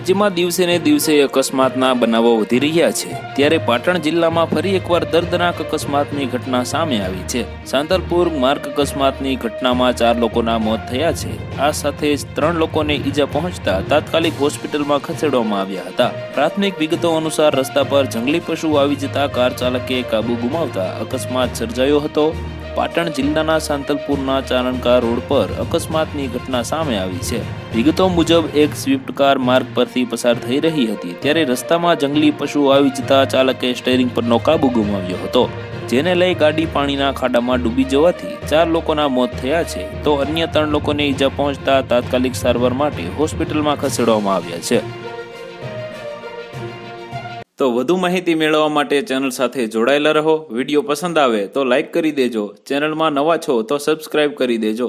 રાજ્યમાં દિવસે ને દિવસે અકસ્માતના બનાવો વધી રહ્યા છે, ત્યારે પાટણ જિલ્લામાં ફરી એકવાર દર્દનાક અકસ્માતની ઘટના સામે આવી છે। સાંતલપુર માર્ગ અકસ્માતની ઘટનામાં 4 લોકોના મોત થયા છે। આ સાથે જ 3 લોકોને ઈજા પહોંચતા તાત્કાલિક હોસ્પિટલમાં ખસેડવામાં આવ્યા હતા। પ્રાથમિક વિગતો અનુસાર રસ્તા પર જંગલી પશુ આવી જતા કાર ચાલકે કાબુ ગુમાવતા અકસ્માત સર્જાયો હતો। પાટણ જિલ્લાના સાંતલપુરના ચારણકા રોડ પર અકસ્માતની ઘટના સામે આવી છે। વિગતો મુજબ એક સ્વિફ્ટ કાર માર્ગ પરથી પસાર થઈ રહી હતી, ત્યારે રસ્તામાં જંગલી પશુ આવી જતા ચાલકે સ્ટીયરિંગ પરનો કાબુ ગુમાવ્યો હતો, જેને લઈ ગાડી પાણીના ખાડામાં ડૂબી જવાથી 4 લોકોના મોત થયા છે, તો અન્ય 3 લોકોને ઈજા પહોંચતા તાત્કાલિક સારવાર માટે હોસ્પિટલમાં ખસેડવામાં આવ્યા છે। તો વધુ માહિતી મેળવવા માટે ચેનલ સાથે જોડાયેલા રહો। વિડીયો પસંદ આવે તો લાઈક કરી દેજો, ચેનલમાં નવા છો તો સબસ્ક્રાઇબ કરી દેજો।